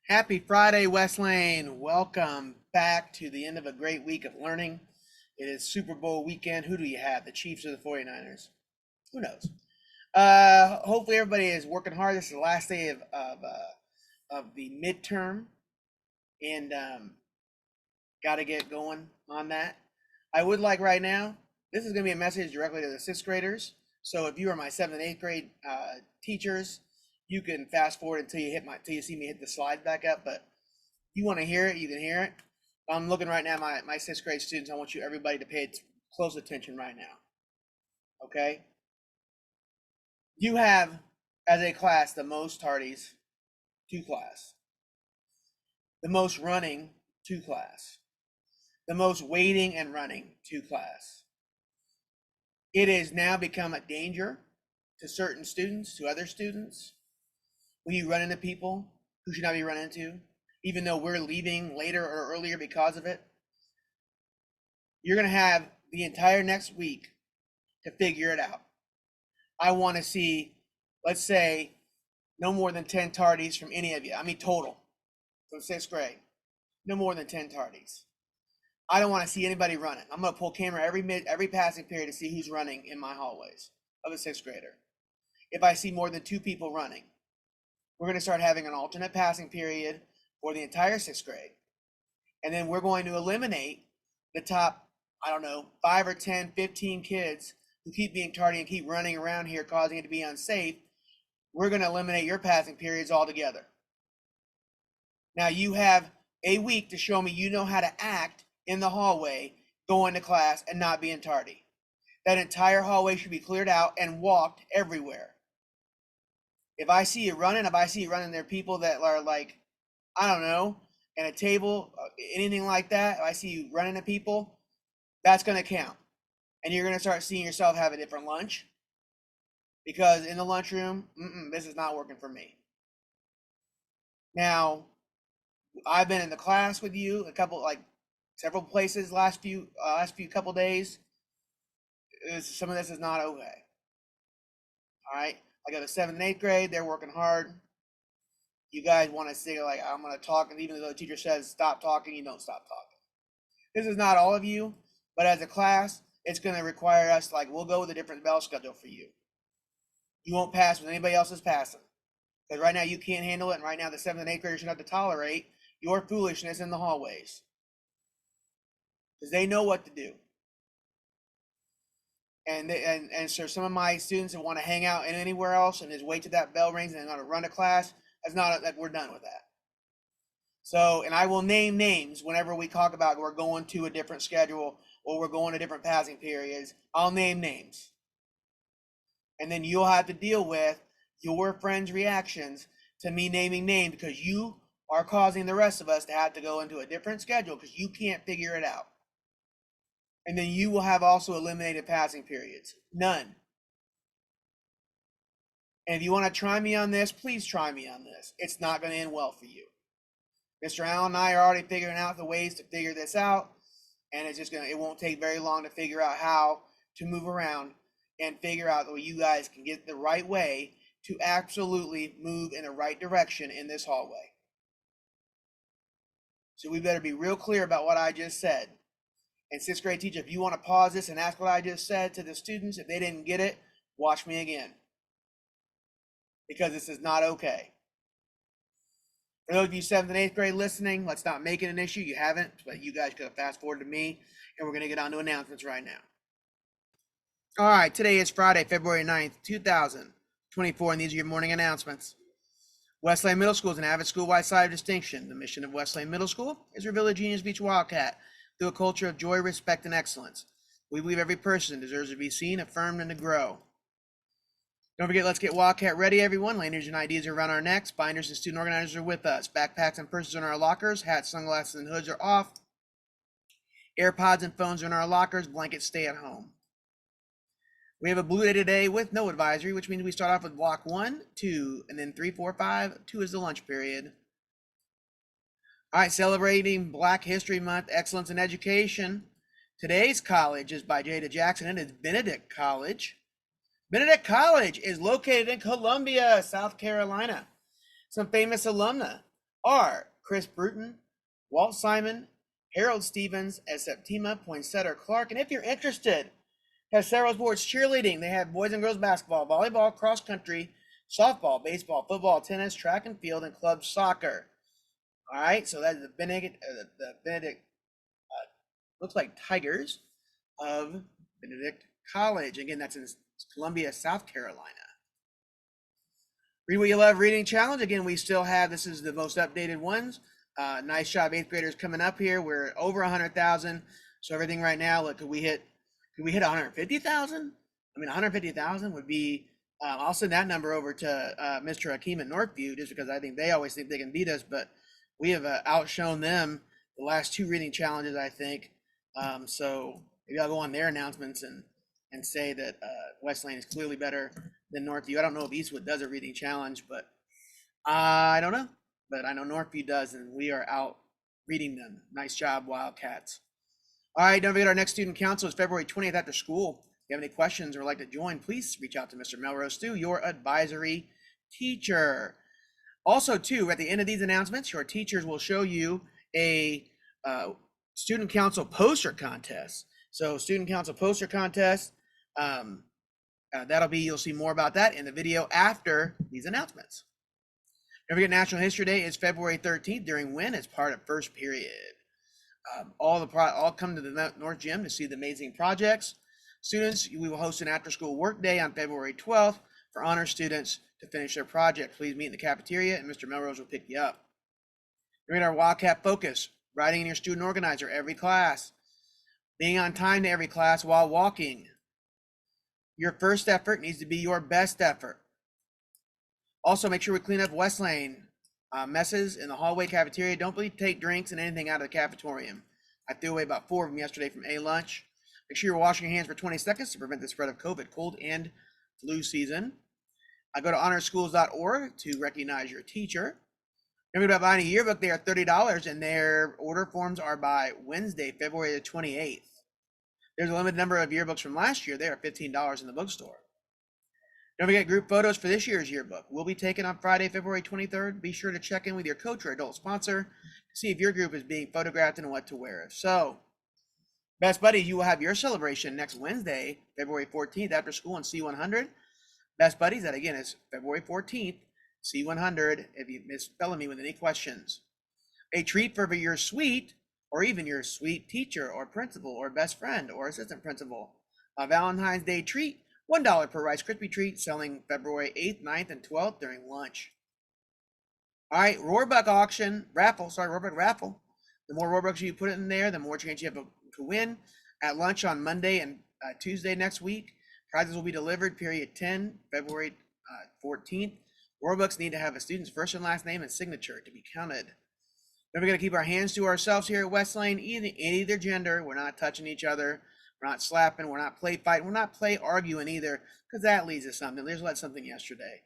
Happy Friday, West Lane. Welcome back to the end of a great week of learning. It is Super Bowl weekend. Who do you have? The Chiefs or the 49ers? Who knows? Hopefully everybody is working hard. This is the last day of the midterm, and got to get going on that. I would like right now, this is going to be a message directly to the sixth graders. So if you are my seventh and eighth grade teachers, you can fast forward until you see me hit the slide back up. But if you want to hear it, you can hear it. I'm looking right now, my sixth grade students. I want everybody to pay close attention right now. Okay? You have, as a class, the most tardies to class, the most running to class, the most waiting and running to class. It has now become a danger to certain students, to other students, when you run into people who should not be run into, even though we're leaving later or earlier because of it. You're going to have the entire next week to figure it out. I want to see, let's say, no more than 10 tardies from any of you. I mean, total from sixth grade. No more than 10 tardies. I don't want to see anybody running. I'm going to pull camera every passing period to see who's running in my hallways of a sixth grader. If I see more than 2 people running, we're going to start having an alternate passing period for the entire sixth grade. And then we're going to eliminate the top, I don't know, 5 or 10, 15 kids who keep being tardy and keep running around here causing it to be unsafe. We're going to eliminate your passing periods altogether. Now you have a week to show me you know how to act in the hallway, going to class and not being tardy. That entire hallway should be cleared out and walked everywhere. If I see you running, there are people that are like, I don't know, at a table, anything like that, if I see you running at people, that's going to count. And you're going to start seeing yourself have a different lunch, because in the lunchroom, this is not working for me. Now, I've been in the class with you several places last few couple days. Some of this is not okay. All right, I got the 7th and 8th grade. They're working hard. You guys want to say like, I'm going to talk, and even though the teacher says stop talking, you don't stop talking. This is not all of you, but as a class, it's going to require us, like, we'll go with a different bell schedule for you. You won't pass when anybody else is passing, because right now you can't handle it, and right now the 7th and 8th graders should have to tolerate your foolishness in the hallways, because they know what to do. And so some of my students that want to hang out anywhere else and just wait till that bell rings and they're going to run to class, we're done with that. So, and I will name names whenever we talk about we're going to a different schedule or we're going to different passing periods. I'll name names. And then you'll have to deal with your friends' reactions to me naming names, because you are causing the rest of us to have to go into a different schedule because you can't figure it out. And then you will have also eliminated passing periods. None. And if you want to try me on this, please try me on this. It's not going to end well for you. Mr. Allen and I are already figuring out the ways to figure this out. And it won't take very long to figure out how to move around and figure out that you guys can get the right way to absolutely move in the right direction in this hallway. So we better be real clear about what I just said. And 6th grade teacher, if you want to pause this and ask what I just said to the students, if they didn't get it, watch me again, because this is not okay. For those of you 7th and 8th grade listening, let's not make it an issue. You haven't, but you guys could have fast forward to me, and we're going to get on to announcements right now. All right, today is Friday, February 9th, 2024, and these are your morning announcements. West Lane Middle School is an avid school-wide site of distinction. The mission of West Lane Middle School is to reveal the genius of each Wildcat through a culture of joy, respect, and excellence. We believe every person deserves to be seen, affirmed, and to grow. Don't forget, let's get Wildcat ready, everyone. Lanyards and IDs are around our necks. Binders and student organizers are with us. Backpacks and purses are in our lockers. Hats, sunglasses, and hoods are off. AirPods and phones are in our lockers. Blankets stay at home. We have a blue day today with no advisory, which means we start off with block 1, 2, and then 3, 4, 5. 2 is the lunch period. All right, celebrating Black History Month, excellence in education. Today's college is by Jada Jackson, and it's Benedict College. Benedict College is located in Columbia, South Carolina. Some famous alumna are Chris Bruton, Walt Simon, Harold Stevens, and Septima Poinsettia Clark. And if you're interested, have several sports: cheerleading. They have boys and girls basketball, volleyball, cross country, softball, baseball, football, tennis, track and field, and club soccer. All right, so that's the Benedict looks like Tigers of Benedict College. Again, that's in Columbia, South Carolina. Read What You Love Reading Challenge. Again, we still have, this is the most updated ones. Nice job, 8th graders coming up here. We're over 100,000. So everything right now, look, could we hit 150,000? I mean, 150,000 would be, I'll send that number over to Mr. Hakeem at Northview, just because I think they always think they can beat us, but we have outshone them the last 2 reading challenges, I think. So maybe I'll go on their announcements and say that West Lane is clearly better than Northview. I don't know if Eastwood does a reading challenge, but I don't know. But I know Northview does, and we are out reading them. Nice job, Wildcats. All right, don't forget our next student council is February 20th after school. If you have any questions or would like to join, please reach out to Mr. Melrose Stu, your advisory teacher. Also, too, at the end of these announcements, your teachers will show you a student council poster contest. So student council poster contest, that'll be, you'll see more about that in the video after these announcements. Don't forget National History Day is February 13th during WIN as part of first period. All come to the North Gym to see the amazing projects. Students, we will host an after-school work day on February 12th for honor students to finish their project. Please meet in the cafeteria and Mr. Melrose will pick you up. We're in our Wildcat Focus, writing in your student organizer every class, being on time to every class while walking. Your first effort needs to be your best effort. Also, make sure we clean up West Lane. Messes in the hallway cafeteria. Don't take drinks and anything out of the cafetorium. I threw away about 4 of them yesterday from A-Lunch. Make sure you're washing your hands for 20 seconds to prevent the spread of COVID, cold, and flu season. Go to honorschools.org to recognize your teacher. Remember about buying a yearbook, they are $30, and their order forms are by Wednesday, February the 28th. There's a limited number of yearbooks from last year. They are $15 in the bookstore. Don't forget group photos for this year's yearbook. Will be taken on Friday, February 23rd. Be sure to check in with your coach or adult sponsor to see if your group is being photographed and what to wear. So, Best Buddies, you will have your celebration next Wednesday, February 14th after school on C100. Best Buddies, that again is February 14th, C100, if you misspelling me with any questions. A treat for your sweet, or even your sweet teacher or principal or best friend or assistant principal. A Valentine's Day treat. $1 per Rice Krispie treat, selling February 8th, 9th, and 12th during lunch. All right, Roebuck raffle. The more Roebucks you put in there, the more chance you have to win. At lunch on Monday and Tuesday next week, prizes will be delivered, period 10, February 14th. Roebucks need to have a student's first and last name and signature to be counted. Then we're going to keep our hands to ourselves here at West Lane, either gender. We're not touching each other. We're not slapping, we're not play fighting, we're not play arguing either, because that leads to something. There's something yesterday.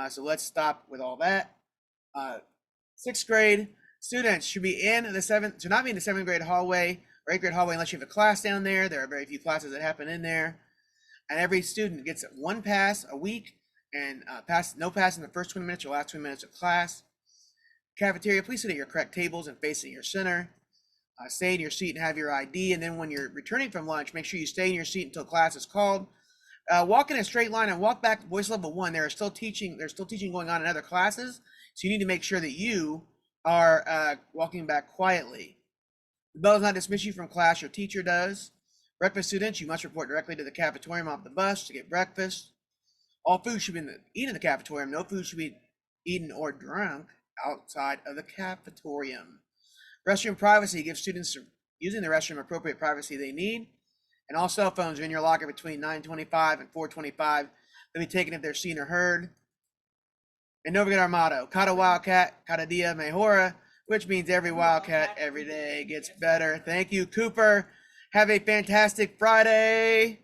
So let's stop with all that. 6th grade students should be in the 7th, should not be in the 7th grade hallway or 8th grade hallway unless you have a class down there. There are very few classes that happen in there. And every student gets 1 pass a week, and no pass in the first 20 minutes or last 20 minutes of class. Cafeteria, please sit at your correct tables and facing your center. Stay in your seat and have your ID, and then when you're returning from lunch, make sure you stay in your seat until class is called. Walk in a straight line and walk back to voice level 1. There's still teaching going on in other classes, so you need to make sure that you are walking back quietly. The bell does not dismiss you from class, your teacher does. Breakfast students, you must report directly to the cafetorium off the bus to get breakfast. All food should be eaten in the cafetorium. No food should be eaten or drunk outside of the cafetorium. Restroom privacy, give students using the restroom appropriate privacy they need. And all cell phones are in your locker between 9:25 and 4:25. They'll be taken if they're seen or heard. And don't forget our motto, Cada Wildcat, Cada Dia Mejora, which means every Wildcat every day gets better. Thank you, Cooper. Have a fantastic Friday.